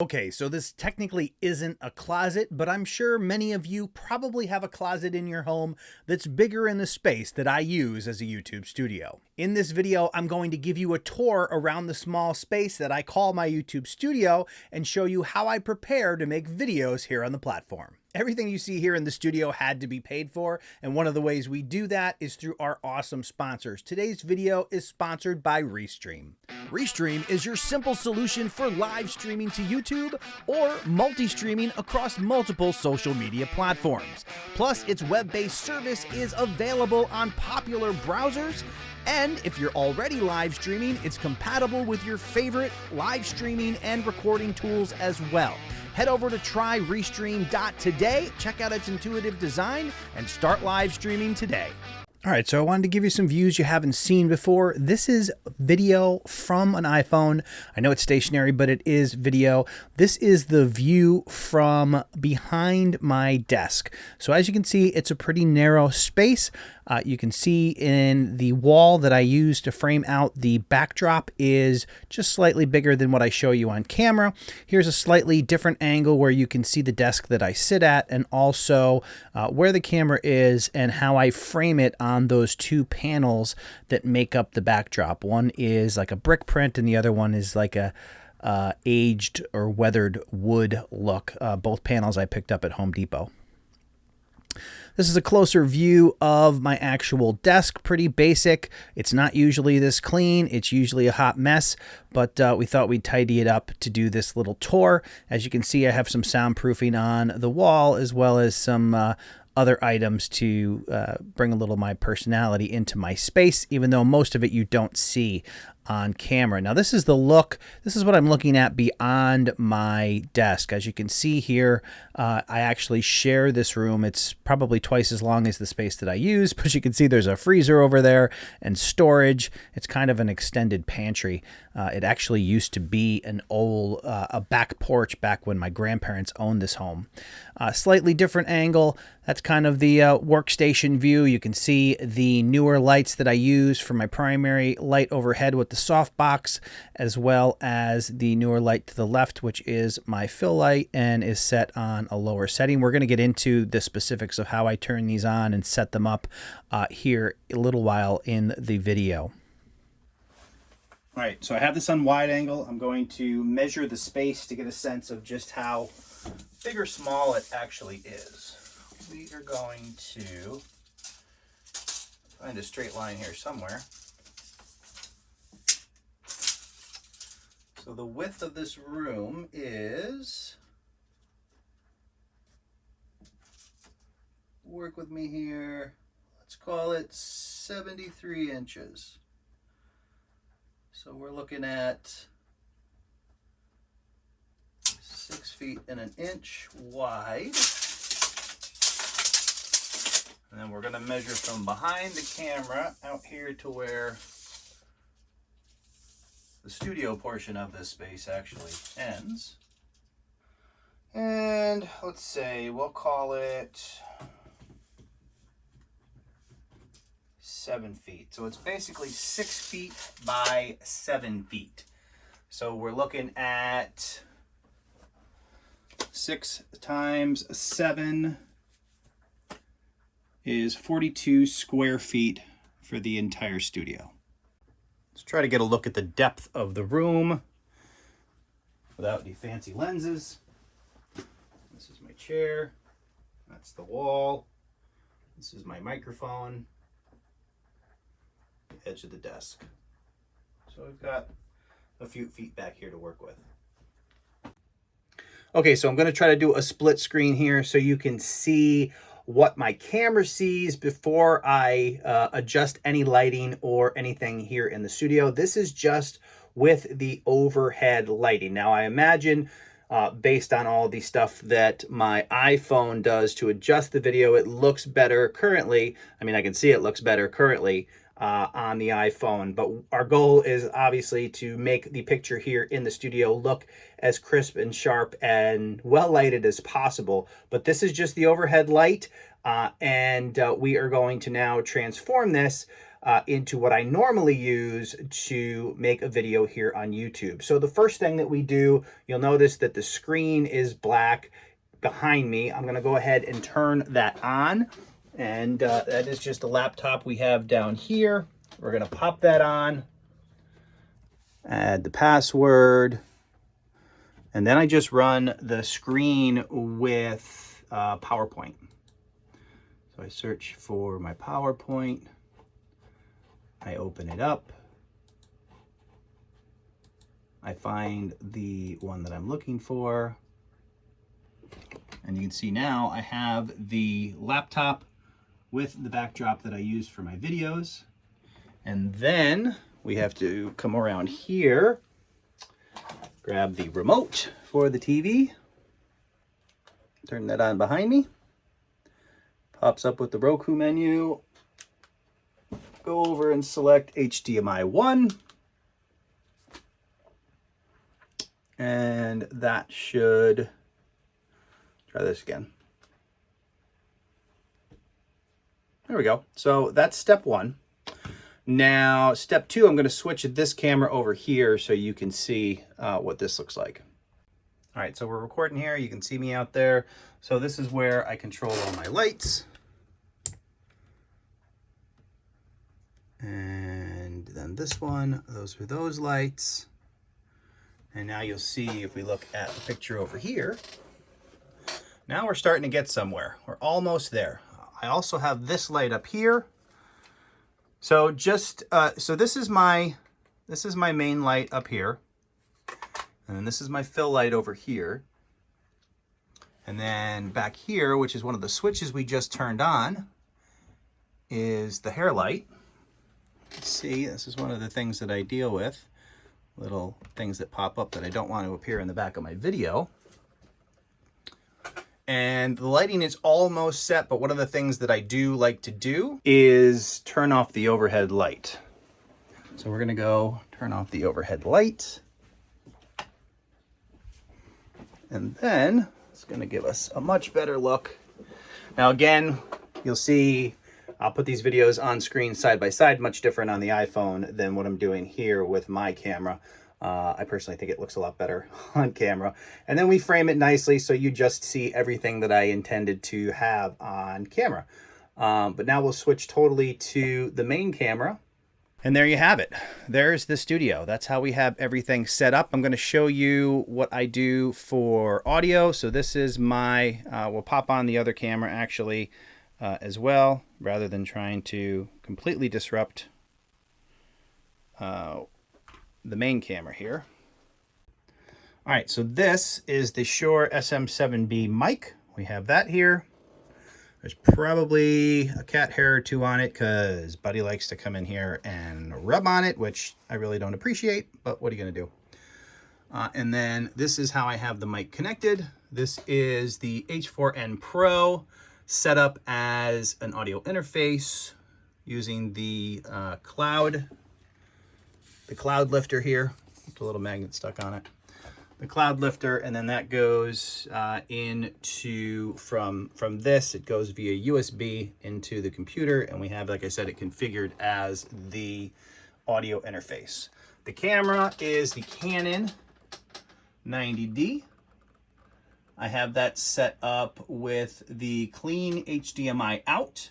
Okay, so this technically isn't a closet, but I'm sure many of you probably have a closet in your home that's bigger in the space that I use as a YouTube studio. In this video, I'm going to give you a tour around the small space that I call my YouTube studio and show you how I prepare to make videos here on the platform. Everything you see here in the studio had to be paid for, and one of the ways we do that is through our awesome sponsors. Today's video is sponsored by Restream. Restream is your simple solution for live streaming to YouTube or multi-streaming across multiple social media platforms. Plus, its web-based service is available on popular browsers. And if you're already live streaming, it's compatible with your favorite live streaming and recording tools as well. Head over to tryrestream.today, check out its intuitive design, and start live streaming today. All right, so I wanted to give you some views you haven't seen before. This is video from an iPhone. I know it's stationary, but it is video. This is the view from behind my desk. So as you can see, it's a pretty narrow space. You can see in the wall that I use to frame out the backdrop is just slightly bigger than what I show you on camera. Here's a slightly different angle where you can see the desk that I sit at and also where the camera is and how I frame it on those two panels that make up the backdrop. One is like a brick print and the other one is like a aged or weathered wood look. Both panels I picked up at Home Depot. This is a closer view of my actual desk, pretty basic. It's not usually this clean, it's usually a hot mess, but we thought we'd tidy it up to do this little tour. As you can see, I have some soundproofing on the wall as well as some other items to bring a little of my personality into my space, even though most of it you don't see on camera. Now this is the look, this is what I'm looking at beyond my desk. As you can see here, I actually share this room. It's probably twice as long as the space that I use, but you can see there's a freezer over there and storage. It's kind of an extended pantry. It actually used to be an old a back porch back when my grandparents owned this home. Slightly different angle. That's kind of the workstation view. You can see the newer lights that I use for my primary light overhead with the softbox, as well as the newer light to the left, which is my fill light and is set on a lower setting. We're going to get into the specifics of how I turn these on and set them up here a little while in the video. All right, so I have this on wide angle. I'm going to measure the space to get a sense of just how big or small it actually is. We are going to find a straight line here somewhere. So the width of this room is, work with me here, let's call it 73 inches. So we're looking at 6 feet and an inch wide. And then we're going to measure from behind the camera out here to where the studio portion of this space actually ends. And let's say we'll call it 7 feet. So it's basically 6 feet by 7 feet. So we're looking at 6 times 7 is 42 square feet for the entire studio. Let's try to get a look at the depth of the room without any fancy lenses. This is my chair. That's the wall. This is my microphone. The edge of the desk. So we've got a few feet back here to work with. Okay, so I'm going to try to do a split screen here so you can see what my camera sees before I adjust any lighting or anything here in the studio. This is just with the overhead lighting. Now I imagine based on all the stuff that my iPhone does to adjust the video, it looks better currently. I mean, I can see it looks better currently on the iPhone, but our goal is obviously to make the picture here in the studio look as crisp and sharp and well lighted as possible. But this is just the overhead light, and we are going to now transform this into what I normally use to make a video here on YouTube. So the first thing that we do, you'll notice that the screen is black behind me. I'm going to go ahead and turn that on. And that is just a laptop we have down here. We're going to pop that on, add the password, and then I just run the screen with PowerPoint. So I search for my PowerPoint. I open it up. I find the one that I'm looking for. And you can see now I have the laptop with the backdrop that I use for my videos. And then we have to come around here, grab the remote for the TV, turn that on behind me. Pops up with the Roku menu. Go over and select HDMI 1. And that should, try this again. There we go. So that's step 1. Now, step 2, I'm going to switch this camera over here so you can see what this looks like. All right, so we're recording here. You can see me out there. So this is where I control all my lights. And then this one, those are those lights. And now you'll see if we look at the picture over here, now we're starting to get somewhere. We're almost there. I also have this light up here. So just, so this is my main light up here. And then this is my fill light over here. And then back here, which is one of the switches we just turned on, is the hair light. See, this is one of the things that I deal with. Little things that pop up that I don't want to appear in the back of my video. And the lighting is almost set, but one of the things that I do like to do is turn off the overhead light. So we're gonna go turn off the overhead light. And then it's gonna give us a much better look. Now again, you'll see I'll put these videos on screen side by side, much different on the iPhone than what I'm doing here with my camera. I personally think it looks a lot better on camera. And then we frame it nicely so you just see everything that I intended to have on camera. But now we'll switch totally to the main camera. And there you have it. There's the studio. That's how we have everything set up. I'm going to show you what I do for audio. So this is my, we'll pop on the other camera actually as well, rather than trying to completely disrupt the main camera here. All right, so this is the Shure SM7B mic. We have that here. There's probably a cat hair or two on it because Buddy likes to come in here and rub on it, which I really don't appreciate, but what are you gonna do? And then this is how I have the mic connected. This is the H4n Pro set up as an audio interface using the cloud lifter here. With a little magnet stuck on it. The cloud lifter, and then that goes into, from this, it goes via USB into the computer, and we have, like I said, it configured as the audio interface. The camera is the Canon 90D. I have that set up with the clean HDMI out.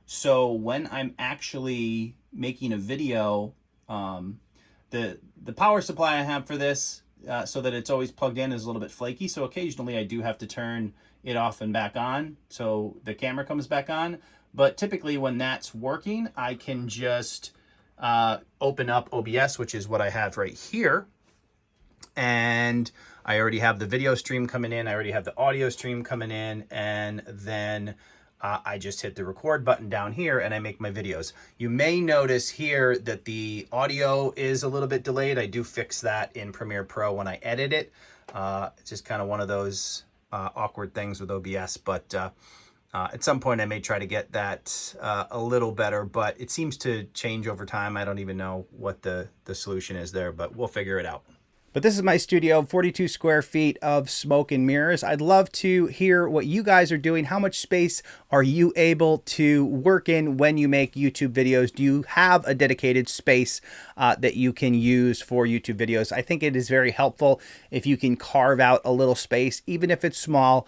So when I'm actually making a video, the power supply I have for this, so that it's always plugged in, is a little bit flaky. So occasionally I do have to turn it off and back on so the camera comes back on. But typically when that's working, I can just open up OBS, which is what I have right here. And I already have the video stream coming in. I already have the audio stream coming in. And then I just hit the record button down here and I make my videos. You may notice here that the audio is a little bit delayed. I do fix that in Premiere Pro when I edit it. It's just kind of one of those awkward things with OBS, but at some point I may try to get that a little better, but it seems to change over time. I don't even know what the solution is there, but we'll figure it out. But this is my studio, 42 square feet of smoke and mirrors. I'd love to hear what you guys are doing. How much space are you able to work in when you make YouTube videos? Do you have a dedicated space that you can use for YouTube videos? I think it is very helpful if you can carve out a little space, even if it's small,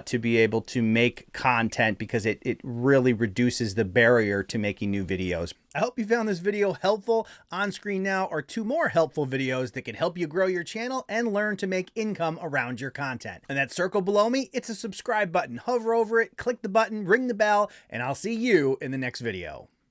to be able to make content, because it really reduces the barrier to making new videos. I hope you found this video helpful. On screen now are 2 more helpful videos that can help you grow your channel and learn to make income around your content. And that circle below me, it's a subscribe button. Hover over it, click the button, ring the bell, and I'll see you in the next video.